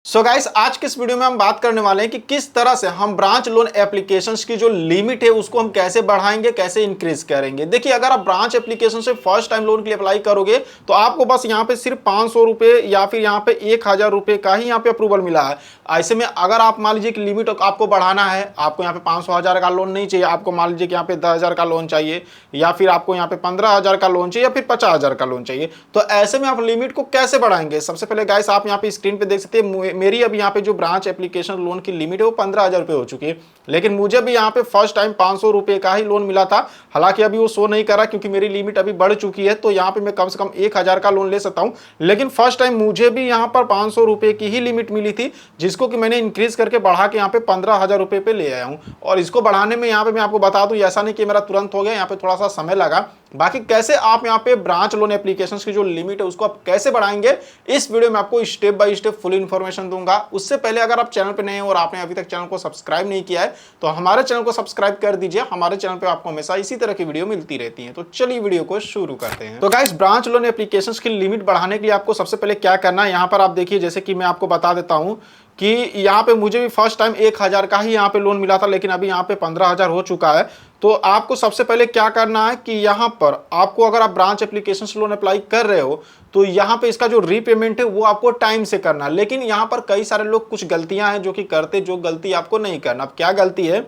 So guys, आज के इस वीडियो में हम बात करने वाले हैं कि किस तरह से हम ब्रांच लोन एप्लीकेशंस की जो लिमिट है उसको हम कैसे बढ़ाएंगे, कैसे इंक्रीज करेंगे। देखिए, अगर आप ब्रांच एप्लीकेशन से फर्स्ट टाइम लोन के लिए अप्लाई करोगे तो आपको बस यहाँ पे सिर्फ 500 रुपए या फिर यहाँ पे 1000 रुपए का ही यहाँ पे अप्रूवल मिला है। ऐसे में अगर आप मान लीजिए कि लिमिट आपको बढ़ाना है, आपको यहाँ पे 500,000 का लोन नहीं चाहिए, आपको मान लीजिए कि यहाँ पे 10,000 का लोन चाहिए या फिर आपको यहाँ पे 15,000 का लोन चाहिए या फिर 50,000 का लोन चाहिए, तो ऐसे में आप लिमिट को कैसे बढ़ाएंगे। सबसे पहले गाइस, आप यहाँ पे स्क्रीन पे देख सकते हैं मेरी अभी यहाँ पे जो ब्रांच एप्लीकेशन लोन की लिमिट है वो 15,000 रुपए हो चुकी है, लेकिन मुझे भी यहाँ पे फर्स्ट टाइम 500 रुपए का ही लोन मिला था। हालांकि अभी वो शो नहीं कर रहा क्योंकि मेरी लिमिट अभी बढ़ चुकी है, तो यहाँ पे मैं कम से कम 1000 का लोन ले सकता हूँ। लेकिन फर्स्ट टाइम मुझे भी यहाँ पर 500 रुपए की ही लिमिट मिली थी, जिसको कि मैंने इंक्रीज करके बढ़ा के यहाँ पे 15,000 रुपए पे ले आया हूँ। और इसको बढ़ाने में यहाँ पे मैं आपको बता दूं, ऐसा नहीं कि मेरा तुरंत हो गया, यहाँ पे थोड़ा सा समय लगा। बाकी कैसे आप यहाँ पे ब्रांच लोन एप्लीकेशंस की जो लिमिट है उसको आप कैसे बढ़ाएंगे, इस वीडियो में आपको step by step full information दूंगा। उससे पहले अगर आप चैनल पे नए हैं और आपने अभी तक चैनल को सब्सक्राइब नहीं किया है तो हमारे चैनल को सब्सक्राइब कर दीजिए। हमारे चैनल पे आपको हमेशा इसी तरह की वीडियो मिलती रहती है। तो चलिए वीडियो को शुरू करते हैं। तो गाइस, ब्रांच लोन एप्लीकेशंस की लिमिट बढ़ाने के लिए आपको सबसे पहले क्या करना है, यहाँ पर आप देखिए, जैसे कि मैं आपको बता देता हूँ कि यहाँ पे मुझे भी फर्स्ट टाइम 1000 का ही यहाँ पे लोन मिला था, लेकिन अभी यहाँ पे 15,000 हो चुका है। तो आपको सबसे पहले क्या करना है कि यहाँ पर आपको, अगर आप ब्रांच एप्लीकेशन लोन अप्लाई कर रहे हो तो यहाँ पे इसका जो रीपेमेंट है वो आपको टाइम से करना है। लेकिन यहाँ पर कई सारे लोग कुछ गलतियां हैं जो कि करते, जो गलती आपको नहीं करना। अब क्या गलती है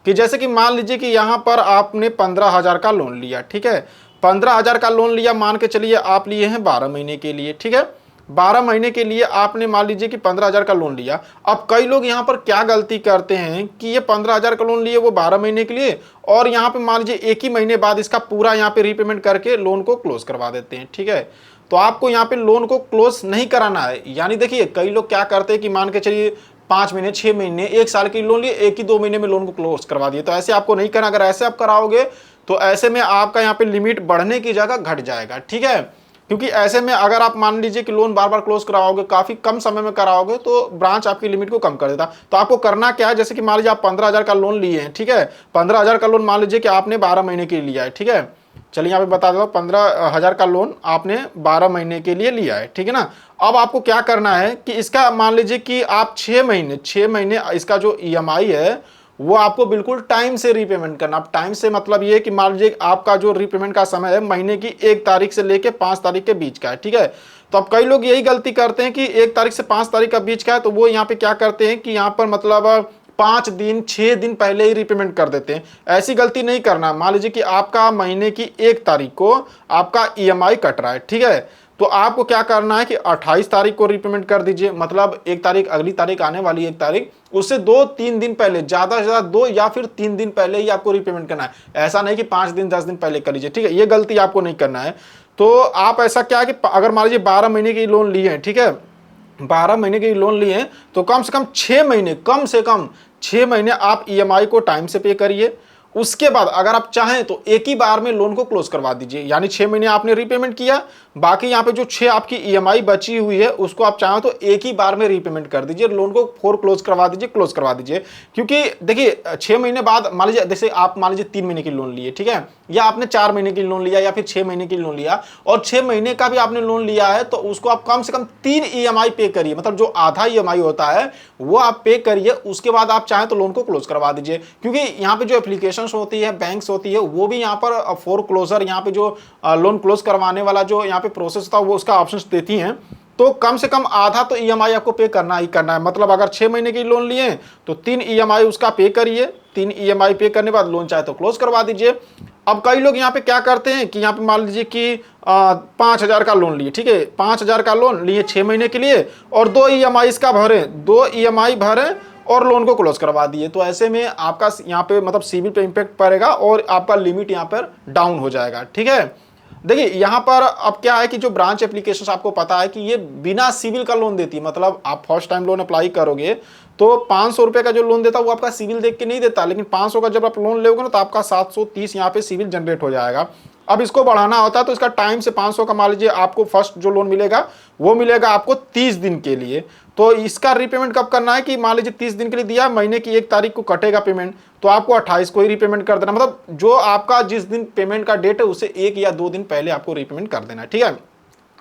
कि जैसे कि मान लीजिए कि यहाँ पर आपने 15,000 का लोन लिया, ठीक है, 15,000 का लोन लिया, मान के चलिए आप लिए हैं 12 महीने के लिए, ठीक है, 12 महीने के लिए आपने मान लीजिए कि 15,000 का लोन लिया। अब कई लोग यहाँ पर क्या गलती करते हैं कि ये 15,000 का लोन लिए वो 12 महीने के लिए, और यहाँ पे मान लीजिए एक ही महीने बाद इसका पूरा यहाँ पे रीपेमेंट करके लोन को क्लोज करवा देते हैं, ठीक है। तो आपको यहाँ पे लोन को क्लोज नहीं कराना है। यानी देखिए, कई लोग क्या करते हैं कि मान के चलिए 5 महीने, 6 महीने, 1 साल की लोन लिए, 1 ही 2 महीने में लोन को क्लोज करवा दिए। तो ऐसे आपको नहीं करना। अगर ऐसे आप कराओगे तो ऐसे में आपका यहाँ पे लिमिट बढ़ने की जगह घट जाएगा, ठीक है। क्योंकि ऐसे में अगर आप मान लीजिए कि लोन बार बार क्लोज कराओगे, काफी कम समय में कराओगे, तो ब्रांच आपकी लिमिट को कम कर देता। तो आपको करना क्या है, जैसे कि मान लीजिए आप 15,000 का लोन लिए हैं, ठीक है, 15,000 का लोन मान लीजिए कि आपने 12 महीने के लिए लिया है, ठीक है। चलिए यहाँ पे बता देता हूँ, 15,000 का लोन आपने 12 महीने के लिए लिया है, ठीक है ना। अब आपको क्या करना है कि इसका मान लीजिए कि आप 6 महीने इसका जो EMI है वो आपको बिल्कुल टाइम से रीपेमेंट करना। अब टाइम से मतलब ये कि मान लीजिए आपका जो रीपेमेंट का समय है महीने की 1 तारीख से लेके 5 तारीख के बीच का है, ठीक है। तो अब कई लोग यही गलती करते हैं कि 1 तारीख से 5 तारीख का बीच का है, तो वो यहाँ पे क्या करते हैं कि यहाँ पर मतलब 5 दिन 6 दिन पहले ही रीपेमेंट कर देते हैं। ऐसी गलती नहीं करना। मान लीजिए कि आपका महीने की 1 तारीख को आपका EMI कट रहा है, ठीक है, तो आपको क्या करना है कि 28 तारीख को रीपेमेंट कर दीजिए। मतलब 1 तारीख, अगली तारीख आने वाली 1 तारीख, उससे 2-3 दिन पहले, ज्यादा से ज्यादा 2 या फिर 3 दिन पहले ही आपको रीपेमेंट करना है। ऐसा नहीं कि 5 दिन 10 दिन पहले कर लीजिए, ठीक है, ये गलती आपको नहीं करना है। तो आप ऐसा क्या है कि अगर मान लीजिए 12 महीने की लोन लिए हैं, ठीक है, 12 महीने के लोन लिए हैं, तो कम से कम 6 महीने, कम से कम 6 महीने आप EMI को टाइम से पे करिए। उसके बाद अगर आप चाहें तो एक ही बार में लोन को क्लोज करवा दीजिए। यानी 6 महीने आपने रीपेमेंट किया, बाकी यहाँ पे जो 6 आपकी EMI बची हुई है उसको आप चाहें तो एक ही बार में रीपेमेंट कर दीजिए, लोन को क्लोज करवा दीजिए। क्योंकि देखिए 6 महीने बाद मान लीजिए, जैसे आप मान लीजिए 3 महीने की लोन लिए, ठीक है, या आपने 4 महीने की लोन लिया या फिर 6 महीने की लोन लिया, और 6 महीने का भी आपने लोन लिया है, तो उसको आप कम से कम 3 EMI पे करिए। मतलब जो आधा EMI होता है वो आप पे करिए, उसके बाद आप चाहें तो लोन को क्लोज करवा दीजिए। क्योंकि यहाँ पे जो एप्लीकेशंस होती है, बैंक्स होती है, वो भी यहाँ पर फोरक्लोजर, यहाँ पे जो लोन क्लोज करवाने वाला जो यहाँ पे प्रोसेस होता है वो उसका ऑप्शंस देती हैं। तो कम से कम आधा तो EMI आपको पे करना ही करना है। मतलब अगर 6 महीने की लोन लिए तो 3 EMI उसका पे करिए, 3 EMI पे करने बाद लोन चाहे तो क्लोज करवा दीजिए। अब कई लोग यहाँ पे क्या करते हैं कि यहाँ पे मान लीजिए कि 5,000 का लोन लिए, ठीक है, 5,000 का लोन लिए 6 महीने के लिए, और 2 EMI इसका भरे, 2 EMI भरे और लोन को क्लोज करवा दिए। तो ऐसे में आपका यहाँ पे मतलब सिविल पे इम्पैक्ट पड़ेगा और आपका लिमिट यहाँ पर डाउन हो जाएगा, ठीक है। देखिए यहाँ पर अब क्या है कि जो ब्रांच एप्लीकेशन आपको पता है कि ये बिना सिविल का लोन देती है। मतलब आप फर्स्ट टाइम लोन अप्लाई करोगे तो 500 रुपए का जो लोन देता है वो आपका सिविल देख के नहीं देता, लेकिन 500 का जब आप लोन लोगे ना तो आपका 730 यहाँ पे सिविल जनरेट हो जाएगा। अब इसको बढ़ाना होता है तो इसका टाइम से 500 का मान लीजिए आपको फर्स्ट जो लोन मिलेगा वो मिलेगा आपको 30 दिन के लिए। तो इसका रीपेमेंट कब करना है कि मान लीजिए 30 दिन के लिए दिया, महीने की 1 तारीख को कटेगा पेमेंट, तो आपको 28 को ही रीपेमेंट कर देना। मतलब जो आपका जिस दिन पेमेंट का डेट है उससे 1 या 2 दिन पहले आपको रीपेमेंट कर देना है, ठीक है।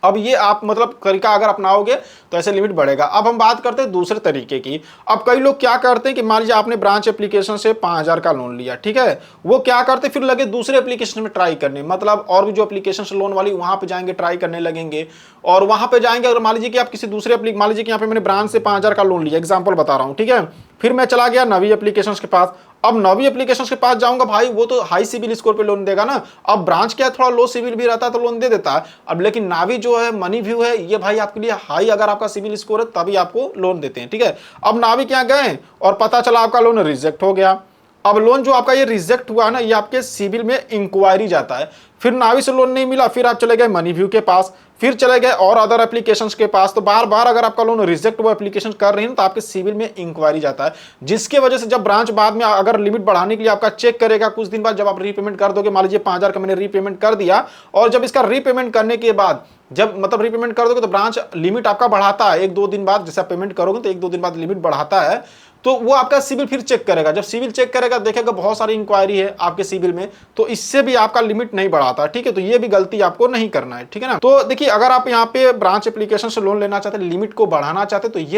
अब ये आप मतलब तरीका अगर अपनाओगे तो ऐसे लिमिट बढ़ेगा। अब हम बात करते हैं दूसरे तरीके की। अब कई लोग क्या करते हैं कि मान लीजिए आपने ब्रांच एप्लीकेशन से 5,000 का लोन लिया, ठीक है, वो क्या करते फिर लगे दूसरे एप्लीकेशन में ट्राई करने, मतलब और भी जो एप्लीकेशन से लोन वाली वहां पे जाएंगे, ट्राई करने लगेंगे। और वहां पे जाएंगे, अगर मान लीजिए कि आप किसी दूसरे मान लीजिए कि यहाँ पे मैंने ब्रांच से 5,000 का लोन लिया, एग्जाम्पल बता रहा हूँ, ठीक है, फिर मैं चला गया नवी एप्लीकेशन के पास। अब नवी एप्लीकेशन के पास जाऊंगा, भाई वो तो हाई सिविल स्कोर पे लोन देगा ना। अब ब्रांच क्या थोड़ा लो सिविल भी रहता है तो लोन दे देता है। अब लेकिन नावी जो है, मनी व्यू है, ये भाई आपके लिए हाई, अगर आपका सिविल स्कोर है तभी आपको लोन देते हैं, ठीक है। अब नावी क्या गए और पता चला आपका लोन रिजेक्ट हो गया। अब लोन जो आपका ये रिजेक्ट हुआ ना, ये आपके सिविल में इंक्वायरी जाता है। फिर नावी से लोन नहीं मिला, फिर आप चले गए मनी व्यू के पास, फिर चले गए और अदर एप्लीकेशंस के पास। तो बार बार अगर आपका लोन रिजेक्ट वो एप्लीकेशन कर रही है तो आपके सिविल में इंक्वायरी जाता है, जिसके वजह से जब ब्रांच बाद में अगर लिमिट बढ़ाने के लिए आपका चेक करेगा कुछ दिन बाद, जब आप रीपेमेंट कर दोगे, मान लीजिए 5,000 का मैंने रीपेमेंट कर दिया, और जब इसका रीपेमेंट करने के बाद जब मतलब रीपेमेंट कर दोगे तो ब्रांच लिमिट आपका बढ़ाता है 1-2 दिन बाद, जैसे आप पेमेंट करोगे तो 1-2 दिन बाद लिमिट बढ़ाता है। तो वो आपका सिविल फिर चेक करेगा, जब सिविल चेक करेगा देखेगा बहुत सारी इंक्वायरी है आपके सिविल में, तो इससे भी आपका लिमिट नहीं बढ़ाता, ठीक है। तो ये भी गलती आपको नहीं करना है, ठीक है ना। तो देखिए अगर आप यहाँ पे ब्रांच एप्लीकेशन से लोन लेना चाहते हैं, लिमिट को बढ़ाना चाहते हैं, तो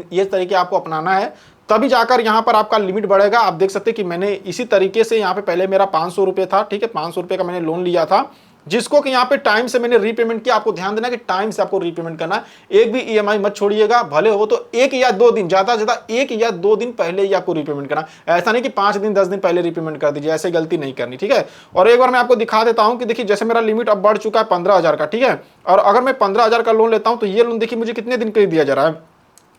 ये तरीके आपको अपनाना है, तभी जाकर यहाँ पर आपका लिमिट बढ़ेगा। आप देख सकते हैं कि मैंने इसी तरीके से यहाँ पे पहले मेरा 500 रुपये था, ठीक है, 500 रुपये का मैंने लोन लिया था, जिसको कि यहाँ पे टाइम से मैंने रीपेमेंट किया। आपको ध्यान देना कि टाइम से आपको रीपेमेंट करना है, एक भी ईएमआई मत छोड़िएगा, भले हो तो 1 या 2 दिन, ज्यादा से ज्यादा 1 या 2 दिन पहले ही आपको रीपेमेंट करना। ऐसा नहीं कि 5 दिन 10 दिन पहले रीपेमेंट कर दीजिए, ऐसे गलती नहीं करनी, ठीक है। और एक बार मैं आपको दिखा देता हूं कि देखिए जैसे मेरा लिमिट अब बढ़ चुका है 15,000 का, ठीक है, और अगर मैं 15,000 का लोन लेता हूं तो ये लोन देखिए मुझे कितने दिन के लिए दिया जा रहा है,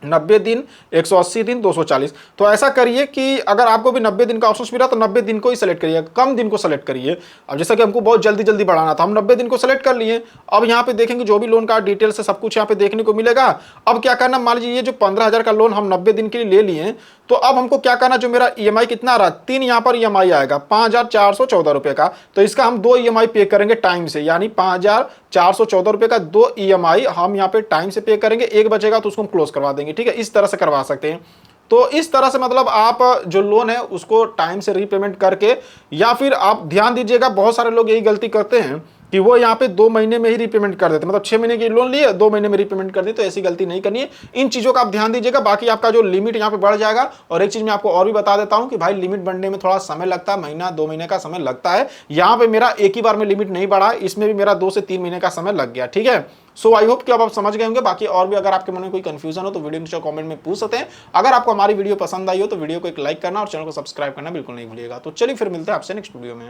90 दिन, 180 दिन, 240। तो ऐसा करिए कि अगर आपको भी 90 दिन का ऑप्शन मिला तो 90 दिन को ही सेलेक्ट करिए, कम दिन को सेलेक्ट करिए। अब जैसा कि हमको बहुत जल्दी जल्दी बढ़ाना था, हम 90 दिन को सेलेक्ट कर लिए। अब यहाँ पे देखेंगे जो भी लोन का डिटेल से सब कुछ यहाँ पे देखने को मिलेगा। अब क्या करना, मान लीजिए ये जो 15,000 का लोन हम 90 दिन के लिए ले लिए, तो अब हमको क्या करना, जो मेरा ईएमआई कितना आ रहा है, 3 यहाँ पर ईएमआई आएगा 5,414 रुपये का, तो इसका हम 2 ईएमआई पे करेंगे टाइम से, यानी 5,414 रुपये का 2 ईएमआई हम यहाँ पे टाइम से पे करेंगे, एक बचेगा तो उसको हम क्लोज करवा देंगे, ठीक है। इस तरह से करवा सकते हैं। तो इस तरह से मतलब आप जो लोन है उसको टाइम से रीपेमेंट करके, या फिर आप ध्यान दीजिएगा बहुत सारे लोग यही गलती करते हैं कि वो यहाँ पे 2 महीने में ही रीपेमेंट कर देते, मतलब 6 महीने की लोन लिए 2 महीने में रीपेमेंट कर दी। तो ऐसी गलती नहीं करनी है, इन चीजों का आप ध्यान दीजिएगा, बाकी आपका जो लिमिट यहाँ पे बढ़ जाएगा। और एक चीज मैं आपको और भी बता देता हूँ कि भाई लिमिट बढ़ने में थोड़ा समय लगता है, महीना 2 महीने का समय लगता है। यहाँ पे मेरा एक ही बार में लिमिट नहीं बढ़ा, इसमें भी मेरा 2 से 3 महीने का समय लग गया, ठीक है। सो आई होप कि अब आप समझ गए होंगे। बाकी और भी अगर आपके मन में कोई कंफ्यूजन हो तो वीडियो नीचे कमेंट में पूछ सकते हैं। अगर आपको हमारी वीडियो पसंद आई हो तो वीडियो को एक लाइक करना और चैनल को सब्सक्राइब करना बिल्कुल नहीं भूलिएगा। तो चलिए फिर मिलते हैं आपसे नेक्स्ट वीडियो में।